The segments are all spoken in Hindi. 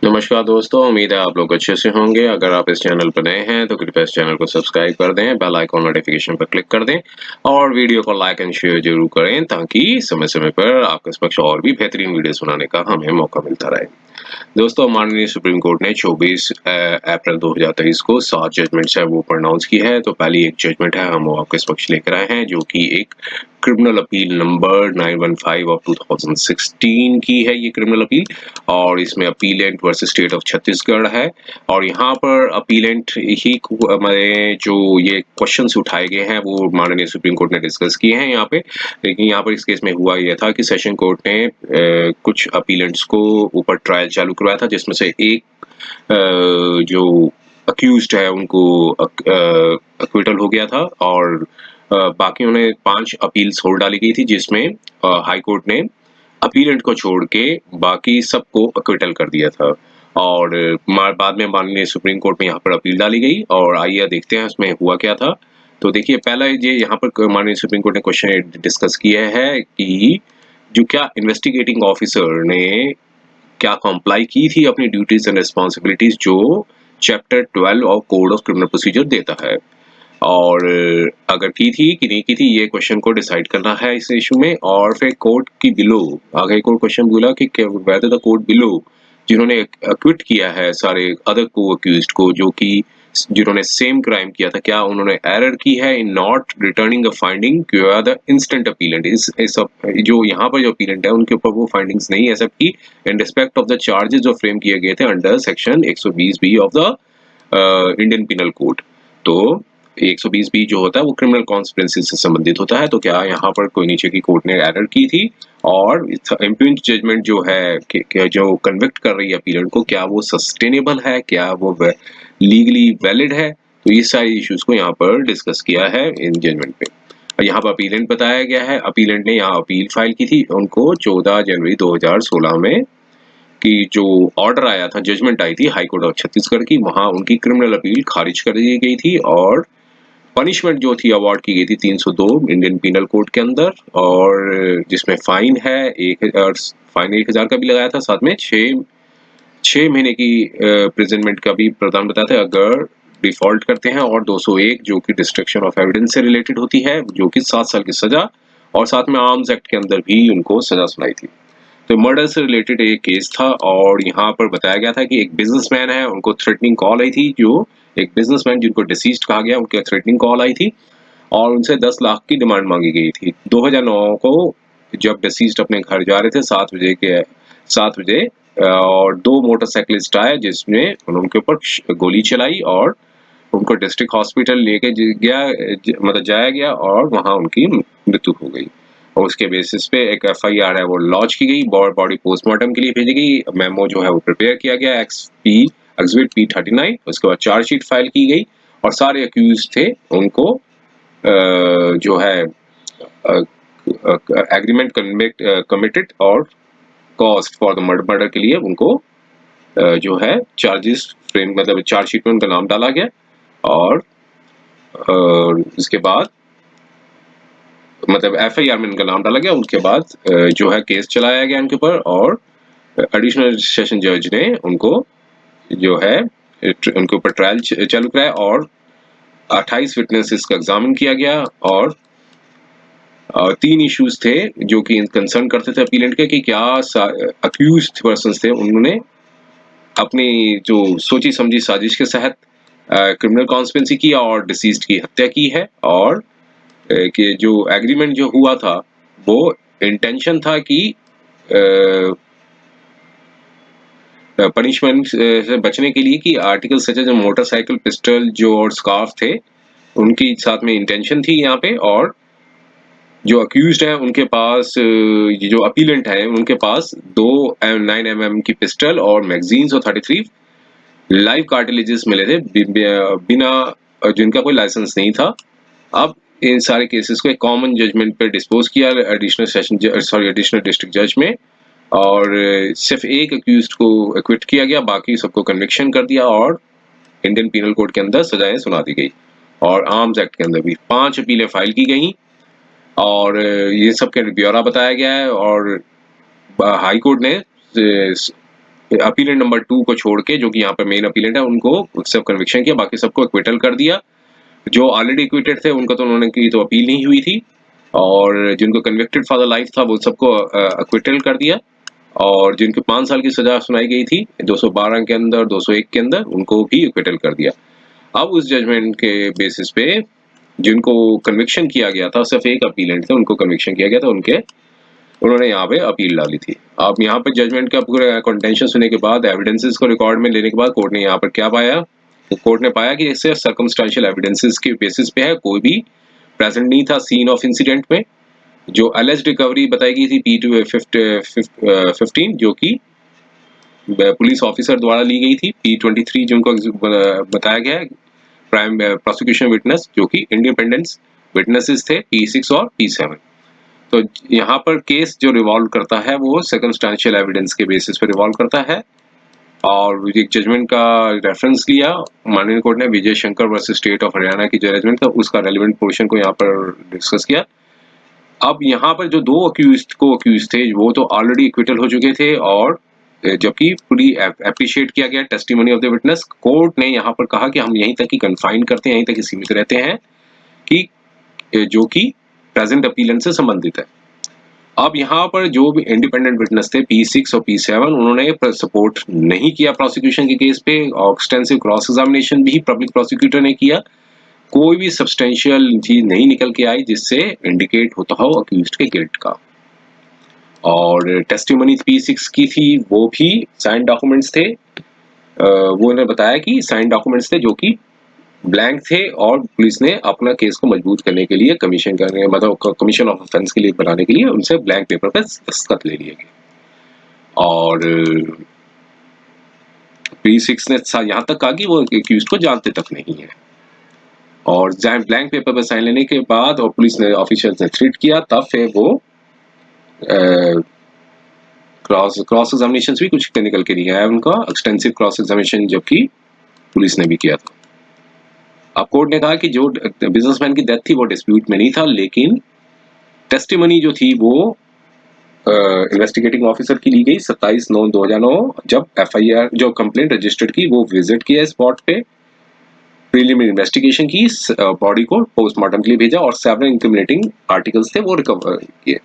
नमस्कार दोस्तों, उम्मीद है आप लोग अच्छे से होंगे। अगर आप इस चैनल पर नए हैं तो कृपया इस चैनल को सब्सक्राइब कर दें, बेल आइकॉन नोटिफिकेशन पर क्लिक कर दें और वीडियो को लाइक एंड शेयर जरूर करें ताकि समय-समय पर आपके समक्ष और भी बेहतरीन वीडियो सुनाने का हमें मौका मिलता रहे। दोस्तों, माननीय सुप्रीम कोर्ट ने 24 अप्रैल 2023 को 7 जजमेंट्स है वो प्रोनाउंस की है। तो पहली एक जजमेंट है हम वो आपके समक्ष लेकर आए हैं, जो कि एक क्रिमिनल अपील नंबर 915 ऑफ 2016 की है ये क्रिमिनल अपील, और इसमें appellate versus state of Chhattisgarh है। और यहाँ पर अपीलेंट ही हमारे जो ये क्वेश्चंस उठाए गए हैं वो माननीय सुप्रीम कोर्ट ने डिस्कस किए हैं यहाँ पे। लेकिन यहाँ पर इस केस में हुआ यह था कि सेशन कोर्ट ने कुछ अपीलेंट्स को ऊपर ट्रायल चालू करवाया था, जिसमें से एक जो अक्यूज्ड है उनको अक्विटल हो गया था, और बाकी उन्हें 5 अपील्स होल्ड डाली गई थी, जिसमें हाई कोर्ट ने अपीलेंट को छोड़ के बाकी सबको अक्विटल कर दिया था। और बाद में माननीय सुप्रीम कोर्ट में यहाँ पर अपील डाली गई, और आइए देखते हैं उसमें हुआ क्या था। तो देखिए, पहला ये यहाँ पर माननीय सुप्रीम कोर्ट ने क्वेश्चन डिस्कस किया है कि जो क्या इन्वेस्टिगेटिंग ऑफिसर ने क्या कंप्लाई की थी अपनी ड्यूटीज एंड रिस्पॉन्सिबिलिटीज जो chapter 12 of code of criminal procedure देता है, और अगर की थी कि नहीं की थी ये क्वेश्चन को डिसाइड करना है इस इशू में। और फिर कोर्ट की बिलो आगे कोर्ट क्वेश्चन बोला कि वेदर द कोर्ट बिलो जिन्होंने अक्विट किया है सारे अदर को अक्यूज्ड को, जो कि जिन्होंने सेम क्राइम किया था, क्या उन्होंने एरर की है in not returning a finding the instant appellate. इस जो यहाँ पर जो अपीलेंट है उनके ऊपर वो फाइंडिंग्स नहीं एक्सेप्ट की in respect of the charges जो फ्रेम किए गए थे under section 120 B of the Indian penal code. तो 120 बी जो होता है वो क्रिमिनल कॉन्स्पिरेसी से संबंधित होता है। तो क्या यहाँ पर कोई नीचे की कोर्ट ने एरर की थी, और इम्प्यूनिटी जजमेंट जो है कि जो कन्विक्ट कर रही है अपीलेंट को, क्या वो सस्टेनेबल है, क्या वो लीगली वैलिड है। तो ये सारी इश्यूज को यहाँ पर डिस्कस किया है इन जजमेंट पे। और यहाँ पर अपीलेंट बताया गया है, अपीलेंट ने यहाँ अपील फाइल की थी उनको 14 जनवरी 2016 में, कि जो ऑर्डर आया था, जजमेंट आई थी हाई कोर्ट ऑफ छत्तीसगढ़ की, वहां उनकी क्रिमिनल अपील खारिज कर दी गई थी, और पनिशमेंट जो थी अवार्ड की गई थी 302 इंडियन पिनल कोड के अंदर, और जिसमें फाइन है 1000 का भी लगाया था, साथ में 6 महीने की प्रिजनमेंट का भी प्रावधान बताया था अगर डिफॉल्ट करते हैं, और 201 जो कि डिस्ट्रक्शन ऑफ एविडेंस से रिलेटेड होती है, जो कि 7 साल की सजा, और साथ में आर्म्स एक्ट के अंदर भी उनको सजा सुनाई थी। तो मर्डर से रिलेटेड एक केस था, और यहाँ पर बताया गया था कि एक बिजनेसमैन है, उनको थ्रेटनिंग कॉल आई थी, जो एक बिजनेसमैन जिनको डिसीज्ड कहा गया उनके थ्रेटनिंग कॉल आई थी, और उनसे 10 लाख की डिमांड मांगी गई थी 2009 को, जब डिसीज्ड अपने घर जा रहे थे 7 बजे, और 2 मोटरसाइकिलिस्ट आए जिसमें उनके ऊपर गोली चलाई, और उनको डिस्ट्रिक्ट हॉस्पिटल लेके मतलब जाया गया, और वहां उनकी मृत्यु हो गई। और उसके बेसिस पे एक एफआईआर है वो लॉन्च की गई, बॉडी पोस्टमार्टम के लिए भेजी गई, मेमो जो है वो प्रिपेयर किया गया एग्जिबिट P39, उसके बाद चार्जशीट फाइल की गई, और सारे अक्यूज थे उनको जो है एग्रीमेंट कमिटेड और कॉस्ट फॉर द मर्डर के लिए उनको जो है चार्जेस फ्रेम मतलब चार्जशीट में उनका नाम डाला गया, और इसके बाद मतलब एफआईआर में उनका नाम डाला गया। उसके बाद जो है केस चलाया गया उनके ऊपर, और एडिशनल सेशन जज ने उनको जो है उनके ऊपर ट्रायल चालू कराया, और 28 विटनेसेस का एग्जामिन किया गया, और 3 इश्यूज थे जो कि कंसर्न करते थे अपीलेंट के, कि क्या अक्यूज्ड पर्संस थे उन्होंने अपनी जो सोची समझी साजिश के तहत क्रिमिनल कॉन्स्पिरेसी की और डिसीज्ड की हत्या की है, और कि जो एग्रीमेंट जो हुआ था वो इंटेंशन था कि पनिशमेंट से बचने के लिए, कि article such as motorcycle pistol जो और स्कार्फ थे उनकी साथ में इंटेंशन थी यहाँ पे, और जो अक्यूज्ड हैं उनके पास जो अपीलेंट है उनके पास 9mm की पिस्टल और मैगजीन्स और 33 लाइव कार्टिलेजेस मिले थे बिना जिनका कोई लाइसेंस नहीं था। अब इन सारे केसेस को एक कॉमन जजमेंट पे डिस्पोज किया एडिशनल डिस्ट्रिक्ट जज में, और सिर्फ एक अक्यूज्ड को एक्विट किया गया, बाकी सबको कन्विक्शन कर दिया, और इंडियन पिनल कोड के अंदर सजाएं सुना दी गई, और आर्म्स एक्ट के अंदर भी 5 अपीलें फाइल की गई, और ये सब के ब्यौरा बताया गया है। और हाई कोर्ट ने अपीलेंट नंबर 2 को छोड़ के, जो कि यहाँ पे मेन अपीलेंट है, उनको सिर्फ कन्विक्शन किया, बाकी सबको एक्विटल कर दिया। जो ऑलरेडी एक्विटेड थे उनका तो उन्होंने की तो अपील नहीं हुई थी, और जिनको कन्विक्टेड फॉर द लाइफ था वो सबको एक्विटल कर दिया, और जिनको 5 साल की सजा सुनाई गई थी 212 के अंदर, 201 के अंदर, उनको भी एक्विटल कर दिया। अब उस जजमेंट के बेसिस पे जिनको कन्विक्शन किया गया था, सिर्फ एक अपीलेंट थे, उनको कन्विक्शन किया गया था, उन्होंने यहाँ पे अपील डाली थी। अब यहाँ पे जजमेंट का पूरा कंटेंशन सुनने के बाद, एविडेंसेस को रिकॉर्ड में लेने के बाद, कोर्ट ने यहाँ पर क्या पाया? तो कोर्ट ने पाया कि सिर्फ सर्कमस्टेंशियल एविडेंसेस के बेसिस पे है, कोई भी प्रेजेंट नहीं था सीन ऑफ इंसिडेंट में। जो अलेज्ड रिकवरी बताई गई थी P15, जो कि पुलिस ऑफिसर द्वारा ली गई थी, P23 जिनको बताया गया है प्राइम प्रोसिक्यूशन विटनेस, जो कि इंडिपेंडेंस विटनेसेस थे, P6 और P7। तो यहाँ पर केस जो रिवॉल्व करता है वो सर्कमस्टेंशियल एविडेंस के बेसिस पे रिवॉल्व करता है, और एक जजमेंट का रेफरेंस लिया माननीय कोर्ट ने, Vijay Shankar versus state of Haryana की जो जजमेंट था, उसका रेलेवेंट पोर्शन को यहाँ पर डिस्कस किया। अब यहाँ पर जो दो अक्यूज थे वो तो ऑलरेडी एक्विटल हो चुके थे, और जबकि पूरी एप्रिशिएट किया गया testimony of the witness. Court ने यहाँ पर कहा कि हम यहीं तक ही कन्फाइन करते हैं, यहीं तक ही सीमित रहते हैं, कि जो कि प्रेजेंट अपीलेंट से संबंधित है। अब यहाँ पर जो भी इंडिपेंडेंट विटनेस थे P6 और P7, उन्होंने सपोर्ट नहीं किया प्रोसिक्यूशन के केस पे, और एक्सटेंसिव क्रॉस एग्जामिनेशन भी पब्लिक प्रोसिक्यूटर ने किया। कोई भी सब्सटेंशियल चीज नहीं निकल के आई जिससे इंडिकेट होता हो अक्यूज्ड के गिल्ट का। और टेस्टिमनी P6 की थी, वो भी साइन डॉक्यूमेंट्स थे। वो उन्होंने बताया कि साइन डॉक्यूमेंट्स थे जो कि ब्लैंक थे, और पुलिस ने अपना केस को मजबूत करने के लिए मतलब कमीशन ऑफ ऑफेंस के लिए बनाने के लिए उनसे ब्लैंक पेपर पर दस्तखत ले लिए गए। और P6 ने यहाँ तक कहा कि वो अक्यूज्ड को जानते तक नहीं है, और ब्लैंक पेपर पर साइन लेने के बाद और पुलिस ने ऑफिशियल्स ने थ्रेट किया, तब फिर वो क्रॉस एग्जामिनेशन भी कुछ निकल के नहीं आया उनका, एक्सटेंसिव क्रॉस एग्जामिनेशन जबकि पुलिस ने भी किया था। अब कोर्ट ने कहा कि जो बिजनेसमैन की डेथ थी वो डिस्प्यूट में नहीं था, लेकिन टेस्टिमनी जो थी वो इन्वेस्टिगेटिंग ऑफिसर की ली गई 27/9/2009, जब FIR जो कंप्लेंट रजिस्टर्ड की, वो विजिट किया स्पॉट पे, प्रीलिमिनरी इन्वेस्टिगेशन की, बॉडी को पोस्टमार्टम के लिए भेजा, और सेवरल इंक्रिमिनेटिंग आर्टिकल्स थे वो रिकवर किए।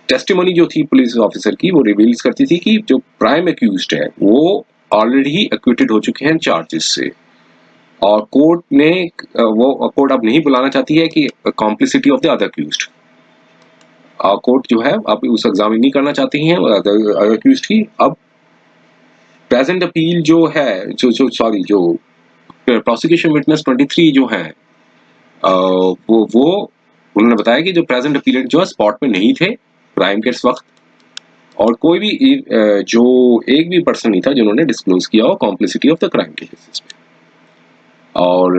टेस्टिमनी जो थी पुलिस ऑफिसर की, वो रिवील्स करती थी कि जो प्राइम अक्यूज्ड है वो ऑलरेडी ही एक्विटेड हो चुके हैं चार्जेस से, और कोर्ट ने कोर्ट अब नहीं बुलाना चाहती है कि complicity of the other accused. Court जो है अब उस एग्जामिन नहीं करना चाहती हैं अदर अक्यूज्ड की। अब प्रेजेंट अपील जो है, जो प्रोसिक्यूशन विटनेस 23 जो है, वो उन्होंने बताया कि जो प्रेजेंट अपीलेंट जो है स्पॉट में नहीं थे क्राइम के वक्त, और कोई भी जो एक भी पर्सन नहीं था जिन्होंने डिस्क्लोज किया हो कॉम्प्लिसिटी ऑफ द क्राइम के बेसिस पे। और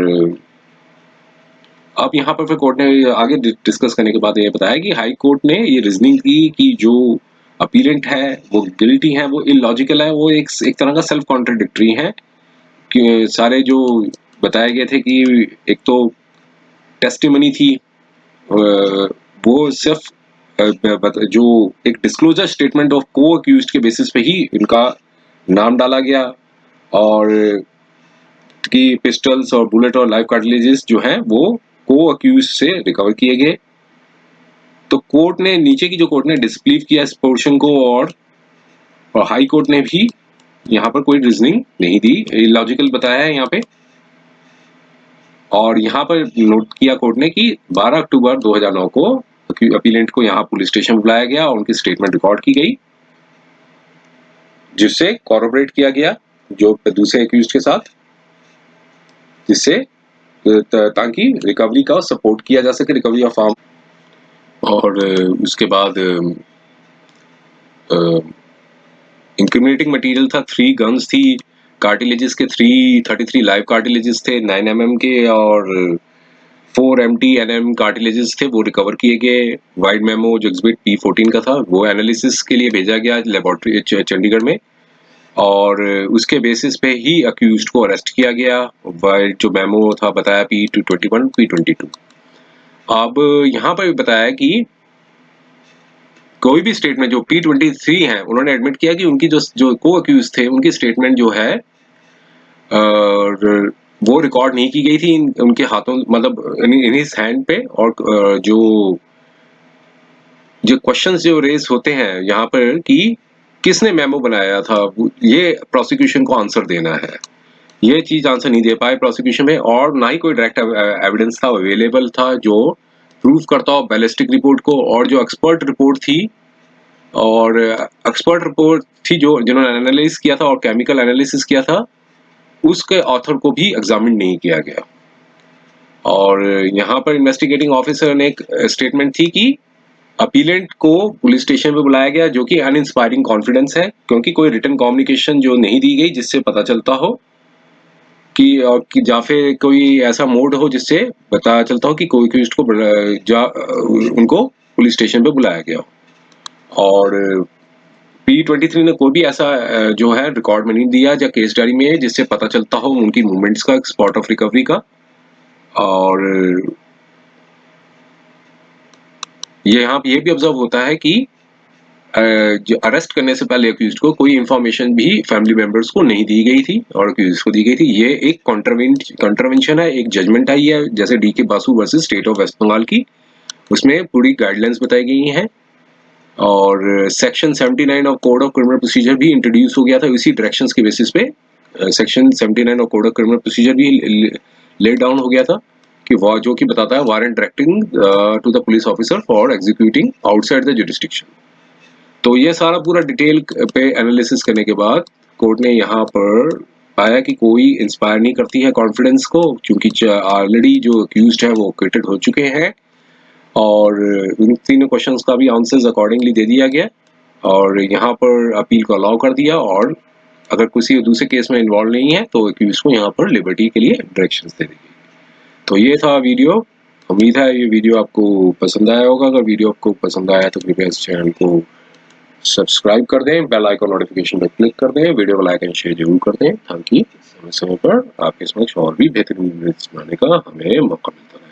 अब यहाँ पर फिर कोर्ट ने आगे डिस्कस करने के बाद ये बताया कि हाई कोर्ट ने ये रीजनिंग की कि जो अपीलेंट है वो गिल्टी है, वो इलॉजिकल है, वो एक तरह का सेल्फ कॉन्ट्रडिक्टरी है, कि सारे जो बताए गए थे कि एक तो टेस्टिमनी थी, वो सिर्फ जो एक डिस्क्लोजर स्टेटमेंट ऑफ को अक्यूज्ड के बेसिस पे ही इनका नाम डाला गया, और कि पिस्टल्स और बुलेट और लाइव कार्टिलेजेस जो हैं वो को अक्यूज्ड से रिकवर किए गए। तो कोर्ट ने नीचे की जो कोर्ट ने डिसबिलीव किया इस पोर्शन को, और हाई कोर्ट ने भी यहाँ पर कोई रीजनिंग नहीं दी, इलॉजिकल बताया है यहाँ पे। और यहाँ पर नोट किया कोर्ट ने कि 12 अक्टूबर 2009 को अपीलेंट को यहाँ पुलिस स्टेशन बुलाया गया और उनकी स्टेटमेंट रिकॉर्ड की गई, जिससे कॉर्पोरेट किया गया जो दूसरे एक्यूज्ड के साथ, जिससे ताकि रिकवरी का सपोर्ट किया जा सके, रिकवरी ऑफ आर्म। और उसके बाद इंक्रिमिनेटिंग मटेरियल था, 3 गन्स थी, कार्टिलेजेस के 333 लाइव कार्टिलेजेस थे 9 mm के, और 4 empty NM कार्टिलेजेस थे वो रिकवर किए गए। वाइड मेमो जो एग्जिबिट P14 का था वो एनालिसिस के लिए भेजा गया लेबोरेटरी चंडीगढ़ में, और उसके बेसिस पे ही अक्यूज्ड को अरेस्ट किया गया। वाइड जो मेमो था बताया P221 P22। अब यहाँ पर बताया कि कोई भी स्टेटमेंट जो P23 हैं उन्होंने एडमिट किया कि उनकी जो को अक्यूज थे उनकी स्टेटमेंट जो है वो रिकॉर्ड नहीं की गई थी उनके हाथों, मतलब इन हिज हैंड पे। और जो जो क्वेश्चंस जो रेज होते हैं यहाँ पर कि किसने मेमो बनाया था, ये प्रोसिक्यूशन को आंसर देना है। ये चीज आंसर नहीं दे पाए प्रोसिक्यूशन में, और ना ही कोई डायरेक्ट एविडेंस था अवेलेबल था जो प्रूव करता हो बैलिस्टिक रिपोर्ट को। और जो एक्सपर्ट रिपोर्ट थी, और एक्सपर्ट रिपोर्ट थी जो जिन्होंने एनालिसिस किया था और केमिकल एनालिसिस किया था, उसके ऑथर को भी एग्जामिन नहीं किया गया। और यहाँ पर इन्वेस्टिगेटिंग ऑफिसर ने एक स्टेटमेंट थी कि अपीलेंट को पुलिस स्टेशन पे बुलाया गया, जो कि अनइंस्पायरिंग कॉन्फिडेंस है, क्योंकि कोई रिटन कम्युनिकेशन जो नहीं दी गई जिससे पता चलता हो कि या फिर कोई ऐसा मोड हो जिससे पता चलता हो कि कोई अक्यूज्ड को उनको पुलिस स्टेशन पे बुलाया गया हो। और P23 ने कोई भी ऐसा जो है रिकॉर्ड में नहीं दिया या केस डायरी में जिससे पता चलता हो उनकी मूवमेंट्स का, स्पॉट ऑफ रिकवरी का। और ये यहाँ ये भी ऑब्जर्व होता है कि जो अरेस्ट करने से पहले अक्यूज्ड को कोई इंफॉर्मेशन भी फैमिली मेंबर्स को नहीं दी गई थी और अक्यूज्ड को दी गई थी। ये एक कॉन्ट्रवेंशन है, एक जजमेंट आई है जैसे DK Basu versus state of West Bengal की, उसमें पूरी गाइडलाइंस बताई गई हैं। और section 79 of code of criminal procedure भी इंट्रोड्यूस हो गया था इसी डायरेक्शंस के बेसिस पे। Section 79 of code of criminal procedure भी लेड डाउन हो गया था कि वो जो कि बताता है warrant directing to the police officer for executing outside the jurisdiction. तो ये सारा पूरा डिटेल पे एनालिसिस करने के बाद कोर्ट ने यहाँ पर पाया कि कोई इंस्पायर नहीं करती है कॉन्फिडेंस को, क्योंकि ऑलरेडी जो अक्यूज्ड है वो एक्विटेड हो चुके हैं। और इन तीनों क्वेश्चंस का भी आंसर्स अकॉर्डिंगली दे दिया गया और यहाँ पर अपील को अलाउ कर दिया। और अगर किसी दूसरे केस में इन्वॉल्व नहीं है तो अक्यूज को यहाँ पर लिबर्टी के लिए डायरेक्शंस दे दी गई। तो ये था वीडियो। उम्मीद है ये वीडियो आपको पसंद आया होगा। अगर वीडियो आपको पसंद आया तो कृपया इस चैनल को सब्सक्राइब कर दें, बेल आइकन नोटिफिकेशन पर क्लिक कर दें, वीडियो को लाइक एंड शेयर जरूर कर दें ताकि समय समय पर आपके समक्ष और भी बेहतरीन वीडियोस बनाने का हमें मौका मिलता रहे।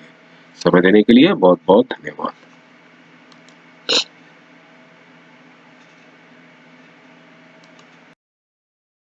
समय देने के लिए बहुत बहुत धन्यवाद।